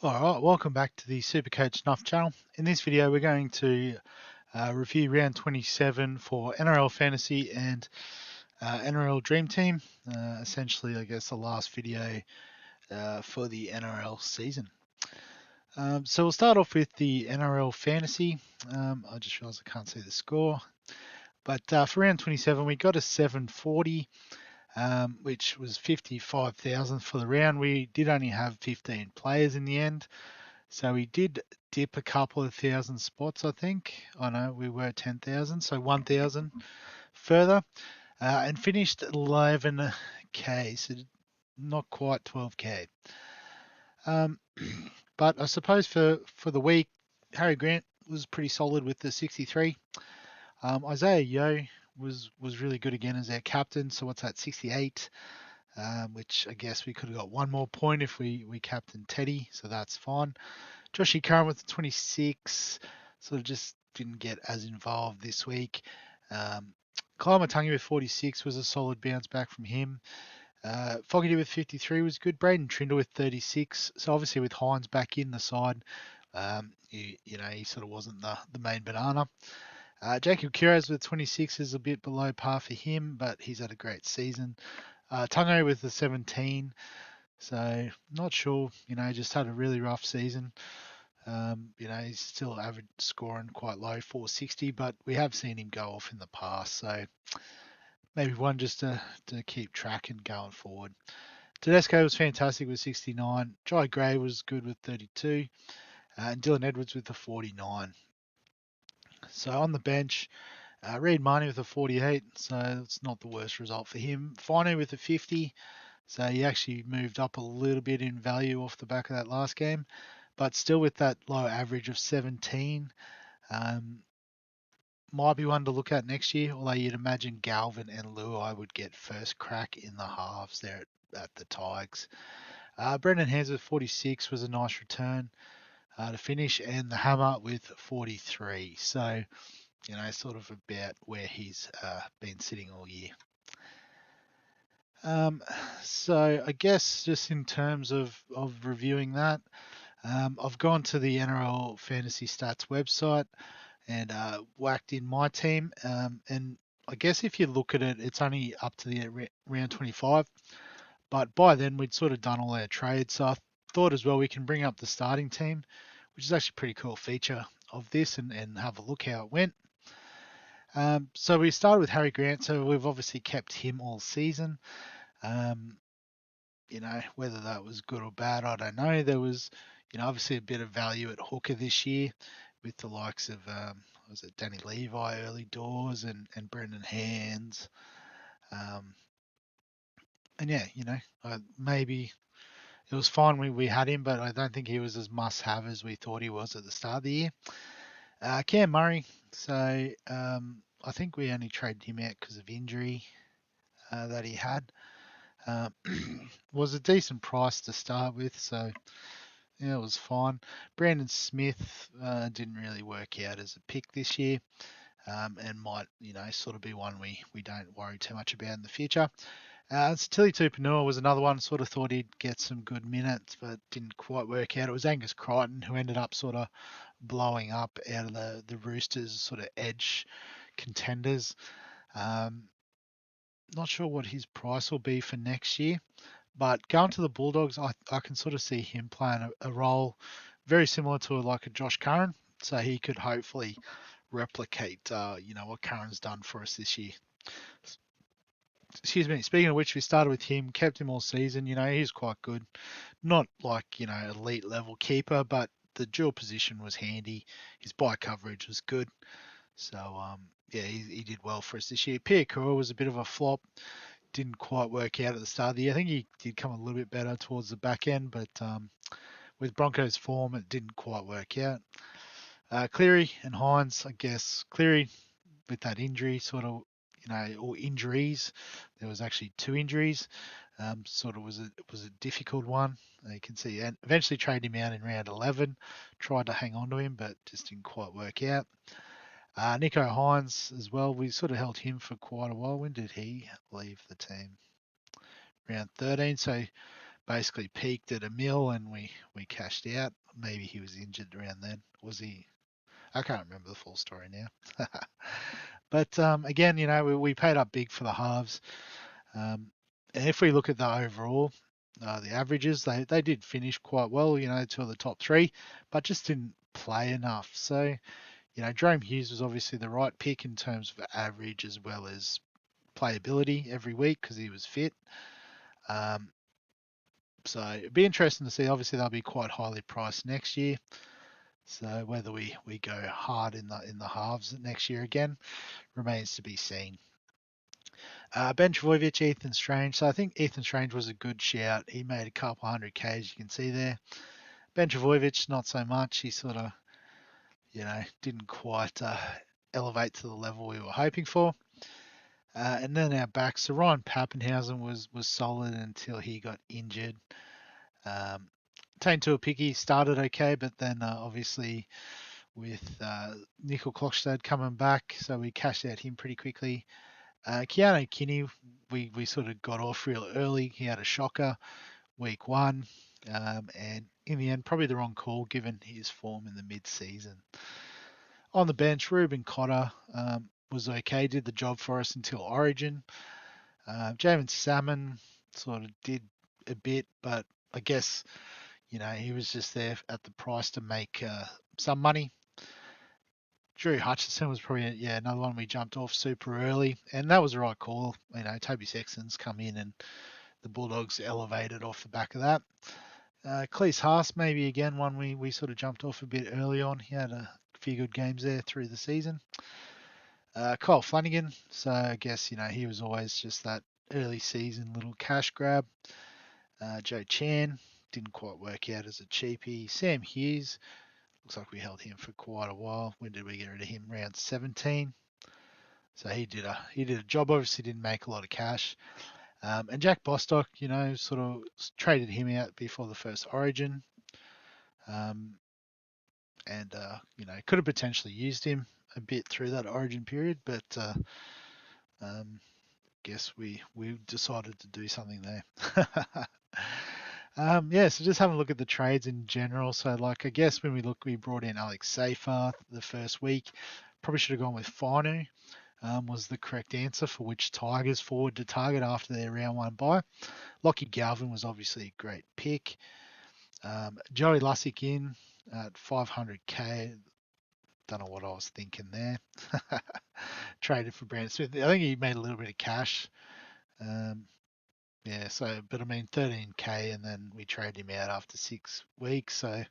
Alright, welcome back to the Supercoach Snuff channel. In this video we're going to review round 27 for NRL Fantasy and NRL Dream Team. Essentially, I guess, the last video for the NRL season. So we'll start off with the NRL Fantasy. I just realised I can't see the score. But for round 27 we got a 740. Which was 55,000 for the round. We did only have 15 players in the end, so we did dip a couple of thousand spots, I think. I know we were 10,000, so 1,000 further, and finished 11k, so not quite 12k. But I suppose for the week, Harry Grant was pretty solid with the 63. Isaiah Yeo was really good again as our captain. So what's that, 68? Which I guess we could have got one more point if we captained Teddy, so that's fine. Joshy Curran with the 26, sort of just didn't get as involved this week. Kyle Matangi with 46 was a solid bounce back from him. Fogarty with 53 was good. Braden Trindle with 36. So obviously with Hines back in the side, he sort of wasn't the main banana. Jacob Kiraz with 26 is a bit below par for him, but he's had a great season. Tungo with the 17, so not sure, just had a really rough season. He's still average scoring quite low, 460, but we have seen him go off in the past, so maybe one just to keep track and going forward. Tedesco was fantastic with 69. Jai Gray was good with 32, and Dylan Edwards with the 49. So on the bench, Reid Marnie with a 48, so it's not the worst result for him. Fino with a 50, so he actually moved up a little bit in value off the back of that last game, but still with that low average of 17. Might be one to look at next year, although you'd imagine Galvin and Luai would get first crack in the halves there at the Tigers. Brendan Hands with 46 was a nice return to finish, and the Hammer with 43. So, sort of about where he's been sitting all year. So I guess just in terms of reviewing that, I've gone to the NRL Fantasy Stats website and whacked in my team. And I guess if you look at it, it's only up to the round 25. But by then we'd sort of done all our trades. So I thought as well we can bring up the starting team, which is actually a pretty cool feature of this, and have a look how it went. So we started with Harry Grant, so we've obviously kept him all season. Whether that was good or bad, I don't know. There was, obviously a bit of value at hooker this year with the likes of, was it Danny Levi early doors and Brendan Hands. And yeah, maybe it was fine when we had him, but I don't think he was as must-have as we thought he was at the start of the year. Cam Murray, so I think we only traded him out because of injury that he had. Was a decent price to start with, so yeah, it was fine. Brandon Smith didn't really work out as a pick this year, and might sort of be one we don't worry too much about in the future. Tili Tupanua was another one. Sort of thought he'd get some good minutes, but didn't quite work out. It was Angus Crichton who ended up sort of blowing up out of the Roosters sort of edge contenders. Not sure what his price will be for next year, but going to the Bulldogs, I can sort of see him playing a role very similar to like a Josh Curran, so he could hopefully replicate what Curran's done for us this year. Excuse me. Speaking of which, we started with him, kept him all season. He's quite good. Not like elite level keeper, but the dual position was handy. His bye coverage was good. So yeah, he did well for us this year. Pierre Kura was a bit of a flop. Didn't quite work out at the start of the year. I think he did come a little bit better towards the back end, but with Broncos form, it didn't quite work out. Cleary and Hines, I guess. Cleary with that injury, sort of, or injuries. There was actually 2 injuries. Sort of was a difficult one. You can see, and eventually traded him out in round 11. Tried to hang on to him, but just didn't quite work out. Nico Hines as well. We sort of held him for quite a while. When did he leave the team? Round 13. So basically peaked at a mil and we cashed out. Maybe he was injured around then. Was he? I can't remember the full story now. But again, we paid up big for the halves. And if we look at the overall, the averages, they did finish quite well, two of the top three, but just didn't play enough. So, Jerome Hughes was obviously the right pick in terms of average as well as playability every week because he was fit. Um, so it'd be interesting to see. Obviously, they'll be quite highly priced next year. So whether we go hard in the halves next year again remains to be seen. Ben Trbojevic, Ethan Strange. So I think Ethan Strange was a good shout. He made a couple 100Ks, you can see there. Ben Trbojevic, not so much. He sort of, didn't quite elevate to the level we were hoping for. And then our backs, so Ryan Pappenhausen was solid until he got injured. Tane Tuapiki started okay, but then obviously with Nickel Klokstad coming back, so we cashed out him pretty quickly. Keanu Kinney, we sort of got off real early. He had a shocker week one, and in the end, probably the wrong call given his form in the mid-season. On the bench, Ruben Cotter was okay, did the job for us until Origin. Jamin Salmon sort of did a bit, but I guess he was just there at the price to make some money. Drew Hutchison was probably another one we jumped off super early, and that was the right call. Toby Sexton's come in, and the Bulldogs elevated off the back of that. Cleese Haas, maybe again one we sort of jumped off a bit early on. He had a few good games there through the season. Kyle Flanagan, so I guess he was always just that early season little cash grab. Joe Chan didn't quite work out as a cheapie. Sam Hughes, looks like we held him for quite a while. When did we get rid of him? Round 17. So he did a job. Obviously didn't make a lot of cash. And Jack Bostock, sort of traded him out before the first Origin. And could have potentially used him a bit through that Origin period, but guess we decided to do something there. So just having a look at the trades in general. So, I guess when we brought in Alex Seyfarth the first week. Probably should have gone with Finu, was the correct answer for which Tigers forward to target after their round one bye. Lockie Galvin was obviously a great pick. Joey Lussick in at 500k. Don't know what I was thinking there. Traded for Brandon Smith. I think he made a little bit of cash. But I mean 13k, and then we traded him out after 6 weeks, so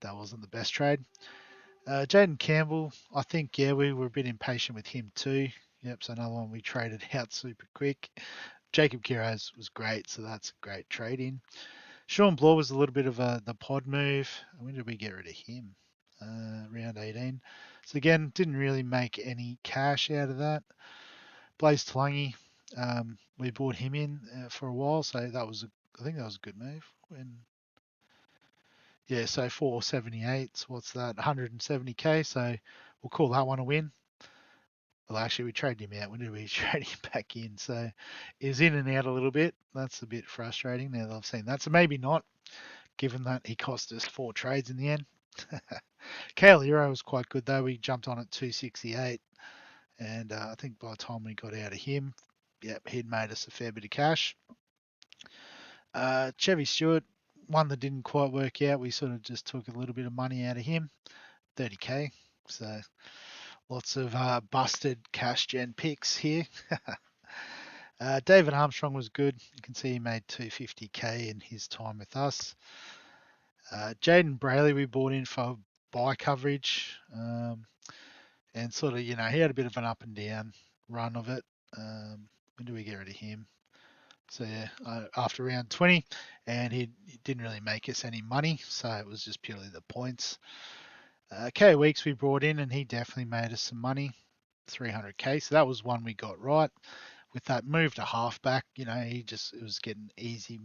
that wasn't the best trade. Jaden Campbell, I think, we were a bit impatient with him too. Yep, so another one we traded out super quick. Jacob Kiraz was great, so that's a great trade in. Sean Bloor was a little bit of the pod move. When did we get rid of him? Round 18. So again, didn't really make any cash out of that. Blaze Talangi, we bought him in for a while, so I think that was a good move. So 478. So what's that? 170k. So we'll call that one a win. Well, actually, we traded him out. When did we trade him back in? So he's in and out a little bit. That's a bit frustrating now that I've seen that. So maybe not, given that he cost us 4 trades in the end. Kale Hero was quite good, though. We jumped on at 268. And I think by the time we got out of him, he'd made us a fair bit of cash. Chevy Stewart, one that didn't quite work out. We sort of just took a little bit of money out of him, 30k. So lots of busted cash gen picks here. David Armstrong was good. You can see he made 250k in his time with us. Jaden Brayley we bought in for buy coverage. And sort of, he had a bit of an up and down run of it. When do we get rid of him? So after round 20, and he didn't really make us any money, so it was just purely the points. K Weeks we brought in, and he definitely made us some money, 300k. So that was one we got right. With that move to halfback, it was getting easy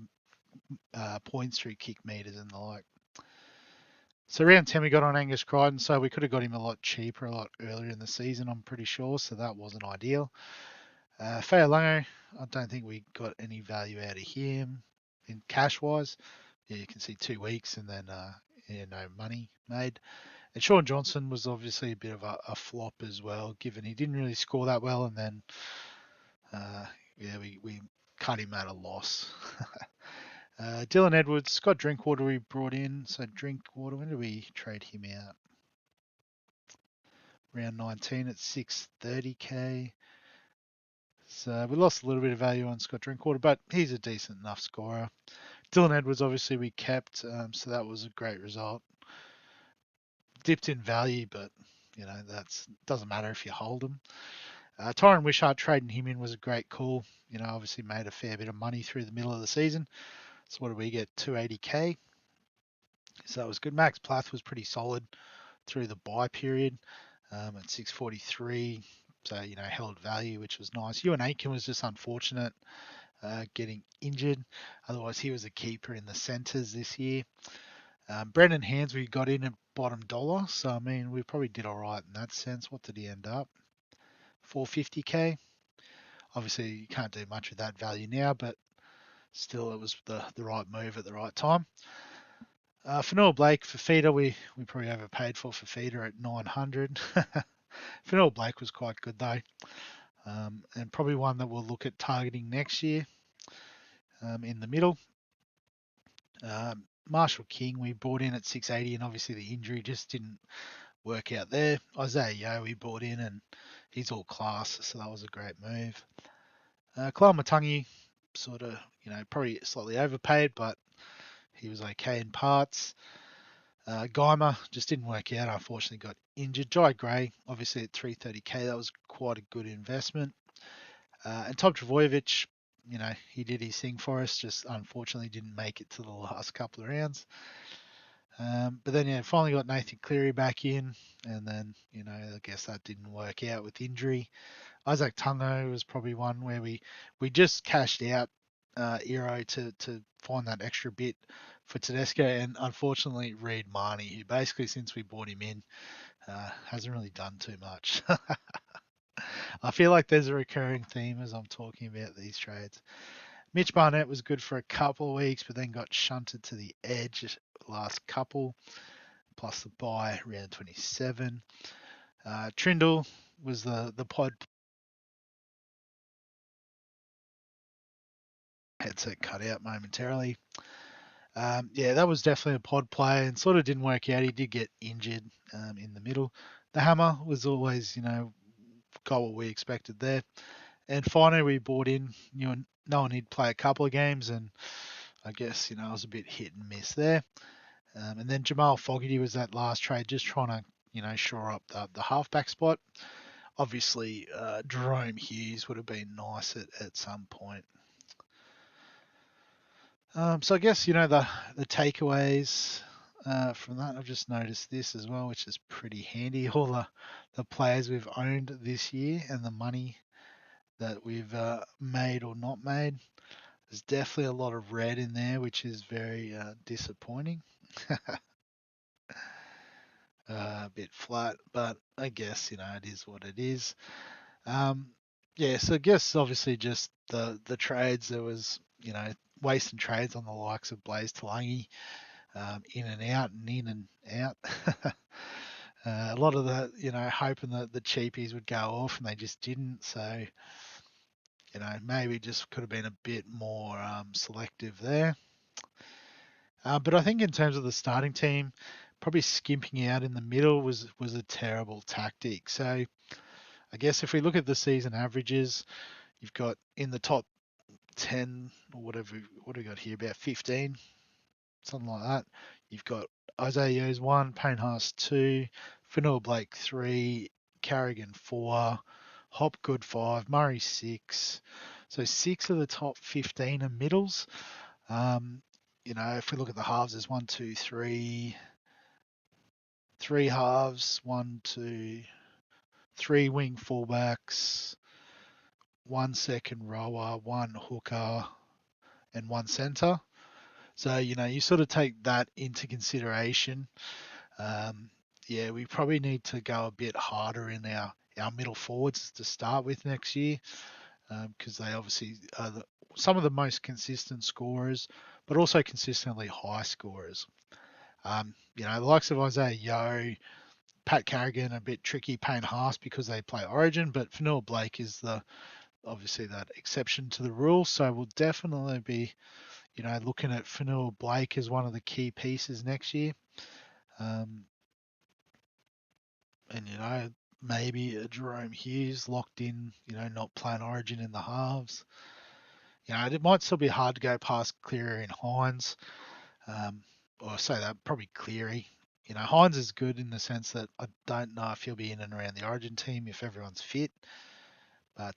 points through kick meters and the like. So round 10 we got on Angus Crichton, so we could have got him a lot cheaper a lot earlier in the season, I'm pretty sure, so that wasn't ideal. Fa'alongo, I don't think we got any value out of him in cash-wise. Yeah, you can see 2 weeks and then no money made. And Sean Johnson was obviously a bit of a flop as well, given he didn't really score that well, and then yeah, we cut him at a loss. Dylan Edwards, Scott Drinkwater we brought in. So Drinkwater, when did we trade him out? Round 19 at 630k. So we lost a little bit of value on Scott Drinkwater, but he's a decent enough scorer. Dylan Edwards, obviously, we kept, so that was a great result. Dipped in value, but that doesn't matter if you hold them. Tyron Wishart trading him in was a great call. Obviously made a fair bit of money through the middle of the season. So what did we get? 280k. So that was good. Max Plath was pretty solid through the buy period at 643. So held value, which was nice. Ewan Aitken was just unfortunate getting injured. Otherwise, he was a keeper in the centres this year. Brendan Hands we got in at bottom dollar, so I mean we probably did all right in that sense. What did he end up? 450k. Obviously, you can't do much with that value now, but still, it was the right move at the right time. Fanua Blake for Feeder, we probably overpaid for Feeder at 900. Fanua Blake was quite good though, and probably one that we'll look at targeting next year. In the middle, Marshall King we bought in at 680, and obviously the injury just didn't work out there. Isaiah Yeo we bought in, and he's all class, so that was a great move. Kyle Matangi, sort of, probably slightly overpaid, but he was okay in parts. Geimer just didn't work out, unfortunately got injured. Jai Gray, obviously at 330k, that was quite a good investment. And Tom Travojevic, he did his thing for us, just unfortunately didn't make it to the last couple of rounds. But then, finally got Nathan Cleary back in, and then, I guess that didn't work out with injury. Isaac Tungo was probably one where we just cashed out Eero to find that extra bit for Tedesco, and unfortunately Reid Marnie, who basically since we bought him in hasn't really done too much. I feel like there's a recurring theme as I'm talking about these trades. Mitch Barnett was good for a couple of weeks, but then got shunted to the edge last couple, plus the buy round 27. Trindle was the pod. Headset cut out momentarily. Yeah, that was definitely a pod play and sort of didn't work out. He did get injured in the middle. The hammer was always, got what we expected there. And finally, we bought in, knowing he'd play a couple of games, and I guess, it was a bit hit and miss there. And then Jamal Fogarty was that last trade, just trying to, shore up the halfback spot. Obviously, Jerome Hughes would have been nice at some point. So I guess, the takeaways from that, I've just noticed this as well, which is pretty handy. All the players we've owned this year and the money that we've made or not made. There's definitely a lot of red in there, which is very disappointing. A bit flat, but I guess, it is what it is. Yeah, so I guess obviously just the trades, there was, wasting trades on the likes of Blaze Talangi, in and out and in and out. A lot of the, hoping that the cheapies would go off and they just didn't. So, maybe just could have been a bit more selective there. But I think in terms of the starting team, probably skimping out in the middle was a terrible tactic. So I guess if we look at the season averages, you've got in the top 10 or whatever, what do we got here? About 15, something like that. You've got Isaiah Yo's 1, Payne Haas 2, Fanua Blake 3, Carrigan 4, Hopgood 5, Murray 6. So 6 of the top 15 are middles. If we look at the halves, there's 1, 2, 3, 3 halves, 1, 2, 3 wing fullbacks, 1 second rower, 1 hooker, and 1 centre. So, you sort of take that into consideration. Yeah, we probably need to go a bit harder in our middle forwards to start with next year, because they obviously are some of the most consistent scorers, but also consistently high scorers. The likes of Isaiah Yeo, Pat Carrigan, a bit tricky, Payne Haas because they play Origin, but Fanua Blake is obviously that exception to the rule. So we'll definitely be, looking at Fanua Blake as one of the key pieces next year. Um, and maybe a Jerome Hughes locked in, not playing Origin in the halves. It might still be hard to go past Cleary and Hines. Or say that probably Cleary. Hines is good in the sense that I don't know if he'll be in and around the Origin team if everyone's fit, but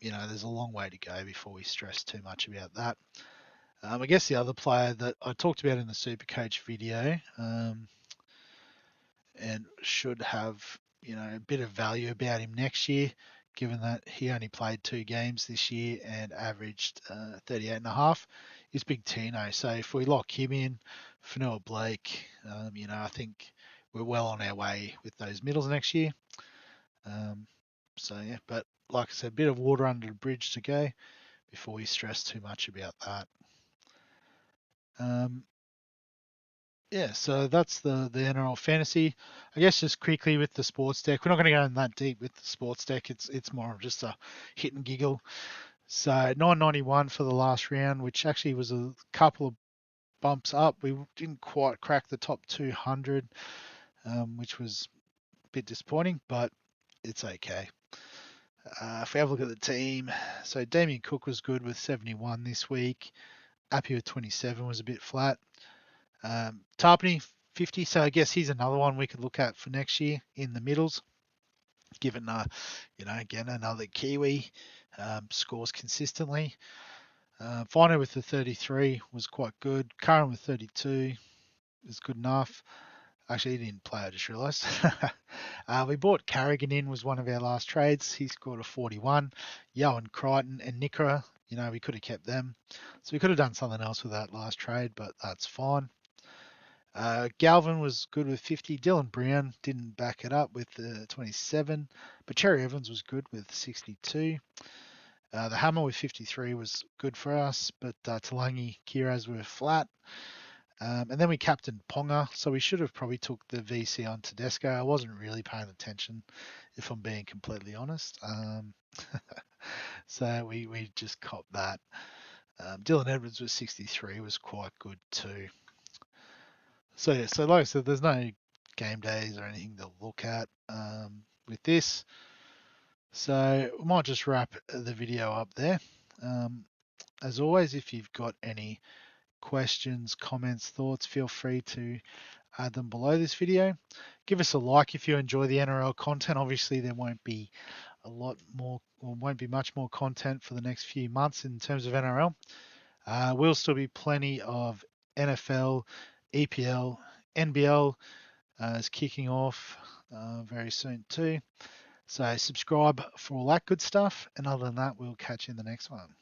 there's a long way to go before we stress too much about that. I guess the other player that I talked about in the Supercoach video, and should have a bit of value about him next year, given that he only played 2 games this year and averaged 38 and a half, is Big Tino. So if we lock him in, Fanua Blake, I think we're well on our way with those middles next year. Yeah, but like I said, a bit of water under the bridge to go before we stress too much about that. Yeah, so that's the NRL fantasy. I guess just quickly with the sports deck, we're not going to go in that deep with the sports deck. It's more of just a hit and giggle. So 991 for the last round, which actually was a couple of bumps up. We didn't quite crack the top 200, which was a bit disappointing, but it's okay. If we have a look at the team, so Damien Cook was good with 71 this week. Appy with 27 was a bit flat. Tarpany 50, so I guess he's another one we could look at for next year in the middles, given again another Kiwi, scores consistently. Fino with the 33 was quite good. Curran with 32 is good enough. Actually, he didn't play, I just realised. We bought Carrigan in, was one of our last trades. He scored a 41. Yohan Crichton and Nikora, we could have kept them. So we could have done something else with that last trade, but that's fine. Galvin was good with 50. Dylan Brown didn't back it up with the 27, but Cherry Evans was good with 62. The Hammer with 53 was good for us, but Talangi, Kiraz were flat. And then we captained Ponga, so we should have probably took the VC on Tedesco. I wasn't really paying attention, if I'm being completely honest. So we just copped that. Dylan Edwards with 63 was quite good too. So yeah, so like I said, there's no game days or anything to look at with this. So we might just wrap the video up there. As always, if you've got any questions, comments, thoughts, feel free to add them below this video. Give us a like if you enjoy the NRL content. Obviously, there won't be a lot more, or won't be much more content for the next few months in terms of NRL. Will still be plenty of NFL, EPL, NBL is kicking off very soon too. So subscribe for all that good stuff. And other than that, we'll catch you in the next one.